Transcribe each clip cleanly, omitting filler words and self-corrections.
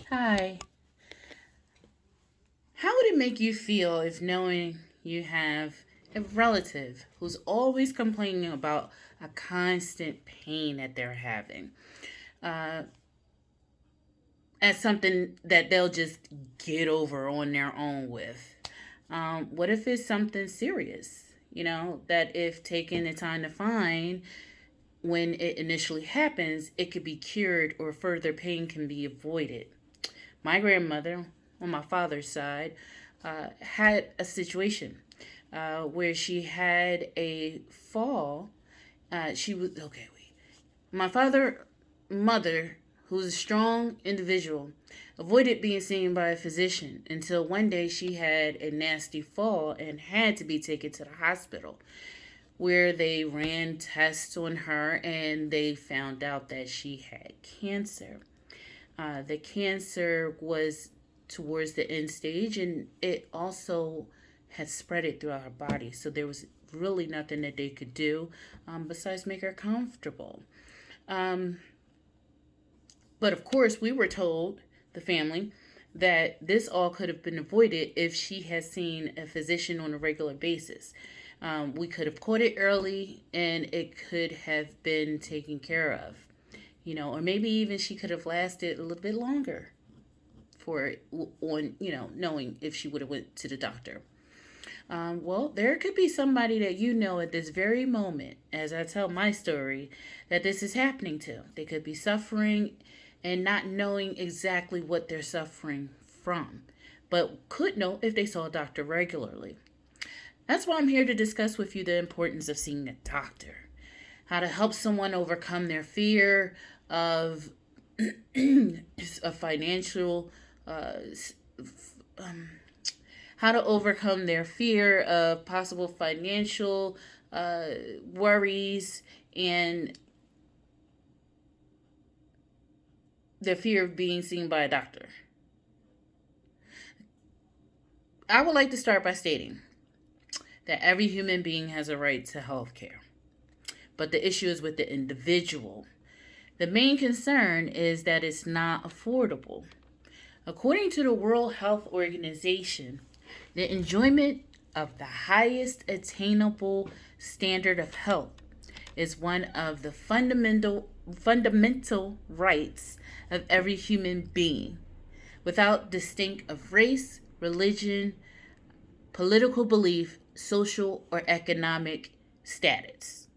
Hi. How would it make you feel if knowing you have a relative who's always complaining about a constant pain that they're having? Uh, as something that they'll just get over on their own with? What if it's something serious? That if taken the time to find when it initially happens, it could be cured or further pain can be avoided. My grandmother, on my father's side, had a situation where she had a fall. She was okay. Wait, my mother, who was a strong individual, avoided being seen by a physician until one day she had a nasty fall and had to be taken to the hospital, where they ran tests on her and they found out that she had cancer. The cancer was towards the end stage, and it also had spread it throughout her body. So there was really nothing that they could do besides make her comfortable. Um, but of course, we were told, the family, that this all could have been avoided if she had seen a physician on a regular basis. We could have caught it early and it could have been taken care of, or maybe even she could have lasted a little bit longer for on knowing if she would have went to the doctor. Well, there could be somebody that at this very moment, as I tell my story, that this is happening to. They could be suffering and not knowing exactly what they're suffering from, but could know if they saw a doctor regularly. That's why I'm here to discuss with you the importance of seeing a doctor, how to help someone overcome their fear of a financial uh, um, how to overcome their fear of possible financial uh, worries and the fear of being seen by a doctor. I would like to start by stating that every human being has a right to health care, but the issue is with the individual. The main concern is that it's not affordable. According to the World Health Organization, the enjoyment of the highest attainable standard of health is one of the fundamental rights of every human being, without distinct of race, religion, political belief, social or economic status.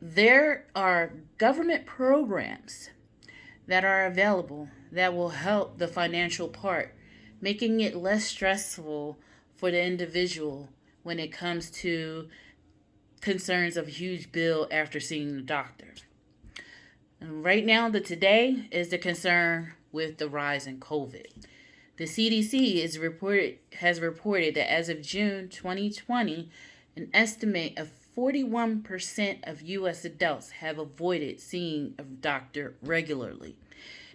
There are government programs that are available that will help the financial part, making it less stressful for the individual when it comes to concerns of a huge bill after seeing the doctor. And right now, the today is the concern with the rise in COVID. The CDC has reported that as of June 2020, an estimate of 41% of U.S. adults have avoided seeing a doctor regularly.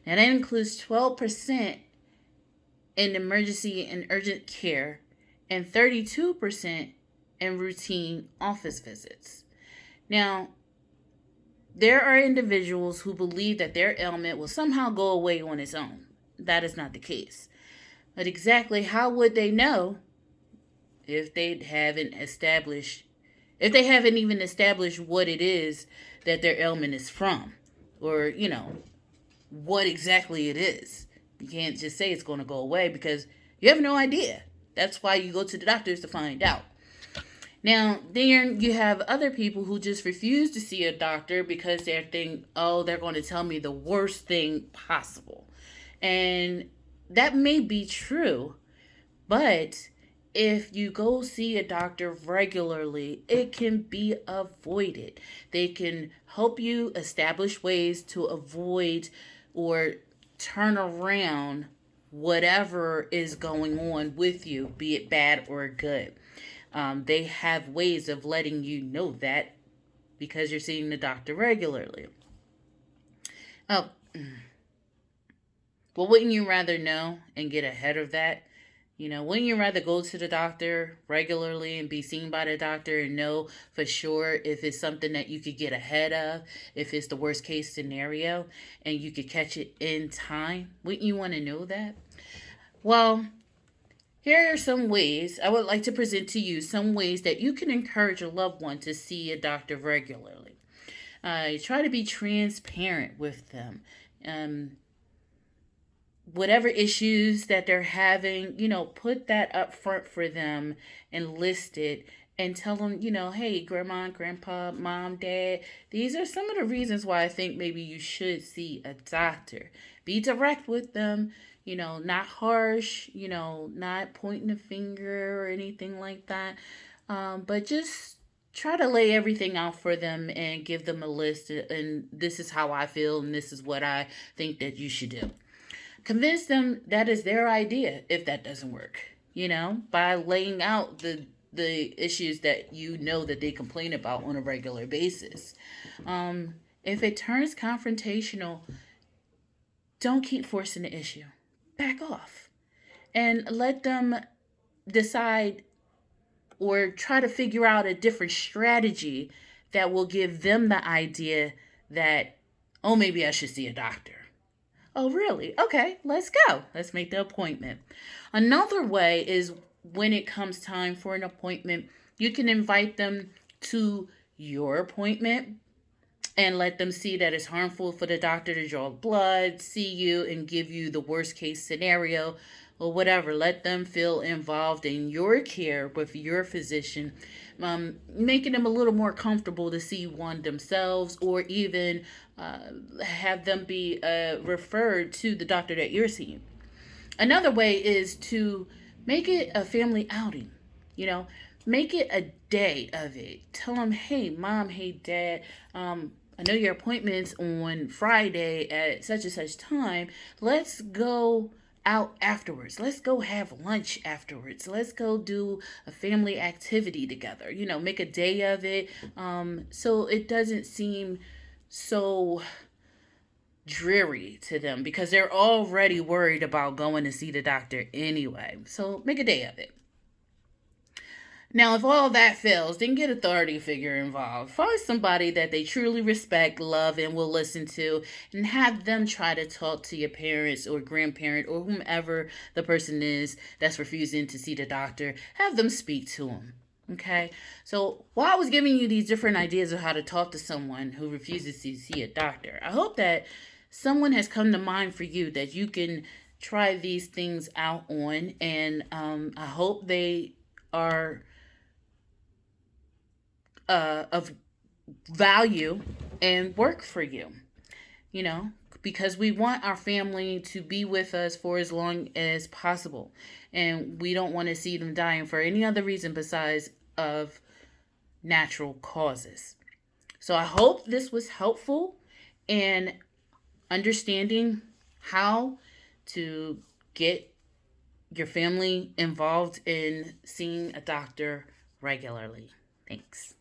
Now, that includes 12% in emergency and urgent care and 32% in routine office visits. Now, there are individuals who believe that their ailment will somehow go away on its own. That is not the case. But exactly how would they know if they haven't established if they haven't even established what it is that their ailment is from, or what exactly it is? You can't just say it's going to go away because you have no idea. That's why you go to the doctors to find out. Now, then you have other people who just refuse to see a doctor because they think, oh, they're going to tell me the worst thing possible. And that may be true, but if you go see a doctor regularly, it can be avoided. They can help you establish ways to avoid or turn around whatever is going on with you, be it bad or good. They have ways of letting you know that because you're seeing the doctor regularly. Oh, well, wouldn't you rather know and get ahead of that Wouldn't you rather go to the doctor regularly and be seen by the doctor and know for sure if it's something that you could get ahead of, if it's the worst case scenario, and you could catch it in time? Wouldn't you want to know that? Well, here are some ways I would like to present to you some ways that you can encourage a loved one to see a doctor regularly. Try to be transparent with them. Um, whatever issues that they're having, put that up front for them and list it and tell them, hey, grandma, grandpa, mom, dad, these are some of the reasons why I think maybe you should see a doctor. Be direct with them, not harsh, not pointing a finger or anything like that. But just try to lay everything out for them and give them a list. And this is how I feel, and this is what I think that you should do. Convince them that is their idea if that doesn't work, by laying out the issues that that they complain about on a regular basis. If it turns confrontational, don't keep forcing the issue. Back off and let them decide or try to figure out a different strategy that will give them the idea that, oh, maybe I should see a doctor. Oh, really? Okay, let's go. Let's make the appointment. Another way is when it comes time for an appointment, you can invite them to your appointment and let them see that it's harmful for the doctor to draw blood, see you, and give you the worst case scenario or whatever. Let them feel involved in your care with your physician, making them a little more comfortable to see one themselves, or even have them be referred to the doctor that you're seeing. Another way is to make it a family outing. You know, make it a day of it. Tell them, hey, mom, hey, dad, I know your appointment's on Friday at such and such time. Let's go out afterwards. Let's go have lunch afterwards. Let's go do a family activity together. Make a day of it, so it doesn't seem so dreary to them because they're already worried about going to see the doctor anyway. So make a day of it. Now, if all that fails, then get authority figure involved. Find somebody that they truly respect, love, and will listen to, and have them try to talk to your parents or grandparent or whomever the person is that's refusing to see the doctor. Have them speak to them. Okay? So, while I was giving you these different ideas of how to talk to someone who refuses to see a doctor, I hope that someone has come to mind for you that you can try these things out on, and I hope they are of value and work for you, you know, because we want our family to be with us for as long as possible. And we don't want to see them dying for any other reason besides of natural causes. So I hope this was helpful in understanding how to get your family involved in seeing a doctor regularly. Thanks.